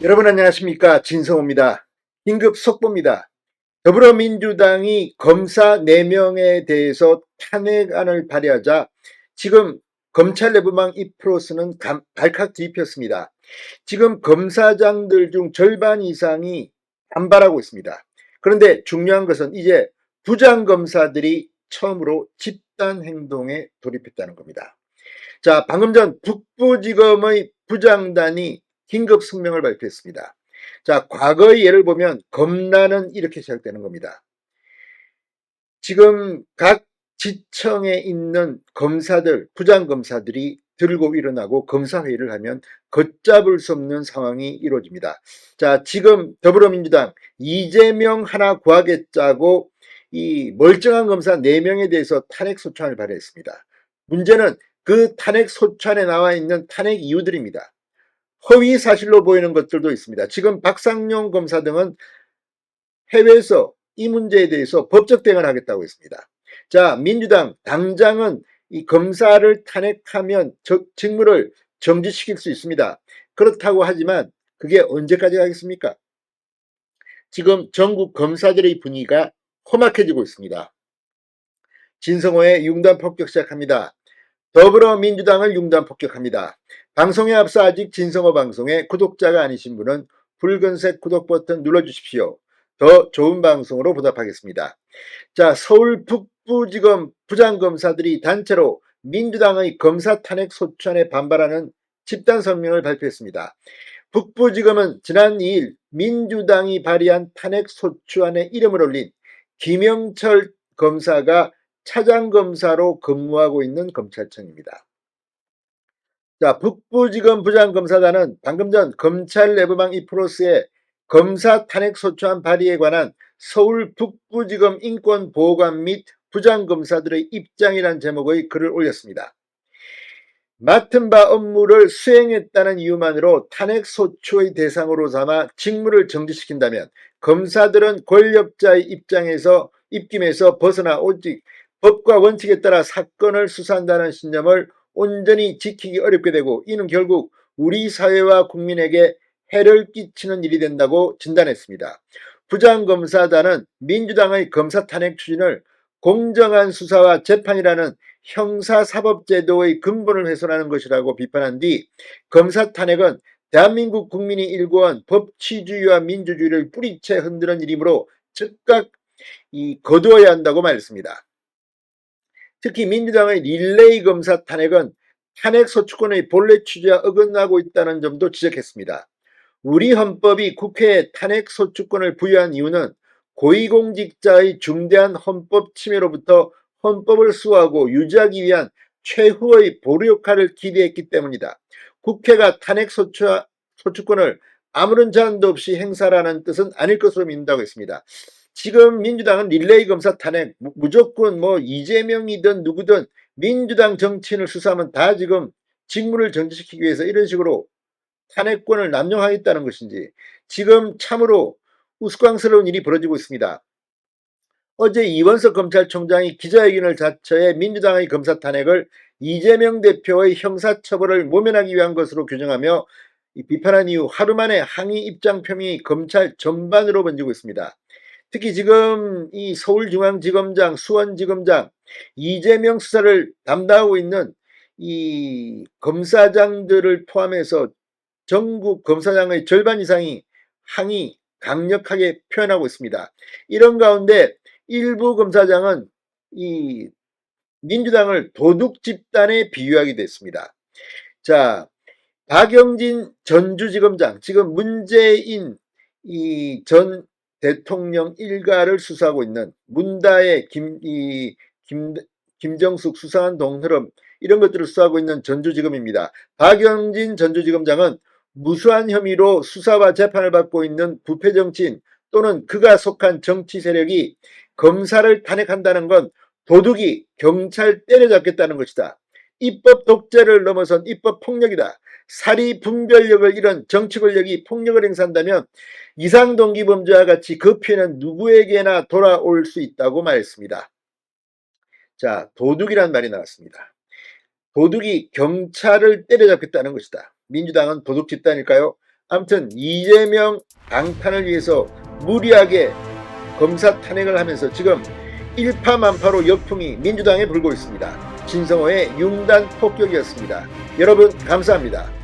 여러분 안녕하십니까, 진성호입니다. 긴급 속보입니다. 더불어민주당이 검사 4명에 대해서 탄핵안을 발의하자 지금 검찰 내부망 2%는 발칵 뒤집혔습니다. 지금 검사장들 중 절반 이상이 반발하고 있습니다. 그런데 중요한 것은 이제 부장검사들이 처음으로 집단 행동에 돌입했다는 겁니다. 자, 방금 전 북부지검의 부장단이 긴급 성명을 발표했습니다. 자, 과거의 예를 보면 검란은 이렇게 시작되는 겁니다. 지금 각 지청에 있는 검사들, 부장검사들이 들고 일어나고 검사회의를 하면 걷잡을 수 없는 상황이 이루어집니다. 자, 지금 더불어민주당 이재명 하나 구하겠자고 이 멀쩡한 검사 4명에 대해서 탄핵 소추안을 발의했습니다. 문제는 그 탄핵 소추안에 나와 있는 탄핵 이유들입니다. 허위 사실로 보이는 것들도 있습니다. 지금 박상용 검사 등은 해외에서 이 문제에 대해서 법적 대응을 하겠다고 했습니다. 자, 민주당 당장은 이 검사를 탄핵하면 직무를 정지시킬 수 있습니다. 그렇다고 하지만 그게 언제까지 가겠습니까? 지금 전국 검사들의 분위기가 험악해지고 있습니다. 진성호의 융단 폭격 시작합니다. 더불어민주당을 융단 폭격합니다. 방송에 앞서 아직 진성호 방송에 구독자가 아니신 분은 붉은색 구독 버튼 눌러주십시오. 더 좋은 방송으로 보답하겠습니다. 자, 서울 북부지검 부장검사들이 단체로 민주당의 검사 탄핵 소추안에 반발하는 집단 성명을 발표했습니다. 북부지검은 지난 2일 민주당이 발의한 탄핵 소추안에 이름을 올린 김영철 검사가 차장검사로 근무하고 있는 검찰청입니다. 자, 북부지검 부장검사단은 방금 전 검찰 내부망 2%의 검사 탄핵 소추안 발의에 관한 서울 북부지검 인권보호관 및 부장검사들의 입장이란 제목의 글을 올렸습니다. 맡은 바 업무를 수행했다는 이유만으로 탄핵 소추의 대상으로 삼아 직무를 정지시킨다면 검사들은 권력자의 입김에서 벗어나 오직 법과 원칙에 따라 사건을 수사한다는 신념을 온전히 지키기 어렵게 되고 이는 결국 우리 사회와 국민에게 해를 끼치는 일이 된다고 진단했습니다. 부장검사단은 민주당의 검사 탄핵 추진을 공정한 수사와 재판이라는 형사사법제도의 근본을 훼손하는 것이라고 비판한 뒤 검사 탄핵은 대한민국 국민이 일궈온 법치주의와 민주주의를 뿌리채 흔드는 일이므로 즉각 거두어야 한다고 말했습니다. 특히 민주당의 릴레이 검사 탄핵은 탄핵 소추권의 본래 취지와 어긋나고 있다는 점도 지적했습니다. 우리 헌법이 국회에 탄핵 소추권을 부여한 이유는 고위공직자의 중대한 헌법 침해로부터 헌법을 수호하고 유지하기 위한 최후의 보루 역할을 기대했기 때문이다. 국회가 탄핵 소추권을 아무런 제한도 없이 행사하라는 뜻은 아닐 것으로 믿는다고 했습니다. 지금 민주당은 릴레이 검사 탄핵 무조건 이재명이든 누구든 민주당 정치인을 수사하면 다 지금 직무를 정지시키기 위해서 이런 식으로 탄핵권을 남용하겠다는 것인지 지금 참으로 우스꽝스러운 일이 벌어지고 있습니다. 어제 이원석 검찰총장이 기자회견을 자처해 민주당의 검사 탄핵을 이재명 대표의 형사처벌을 모면하기 위한 것으로 규정하며 비판한 이후 하루 만에 항의 입장 표명이 검찰 전반으로 번지고 있습니다. 특히 지금 이 서울중앙지검장, 수원지검장, 이재명 수사를 담당하고 있는 이 검사장들을 포함해서 전국 검사장의 절반 이상이 항의 강력하게 표현하고 있습니다. 이런 가운데 일부 검사장은 이 민주당을 도둑 집단에 비유하기도 했습니다. 자, 박영진 전주지검장, 지금 문재인 전 대통령 일가를 수사하고 있는 문다의 김정숙 수사한 동흐름 이런 것들을 수사하고 있는 전주지검입니다. 박영진 전주지검장은 무수한 혐의로 수사와 재판을 받고 있는 부패 정치인 또는 그가 속한 정치 세력이 검사를 탄핵한다는 건 도둑이 경찰 때려잡겠다는 것이다. 입법 독재를 넘어선 입법 폭력이다. 사리 분별력을 잃은 정치 권력이 폭력을 행사한다면 이상동기범죄와 같이 그 피해는 누구에게나 돌아올 수 있다고 말했습니다. 자, 도둑이란 말이 나왔습니다. 도둑이 경찰을 때려잡겠다는 것이다. 민주당은 도둑 집단일까요? 아무튼 이재명 방탄을 위해서 무리하게 검사 탄핵을 하면서 지금 일파만파로 역풍이 민주당에 불고 있습니다. 진성호의 융단 폭격이었습니다. 여러분 감사합니다.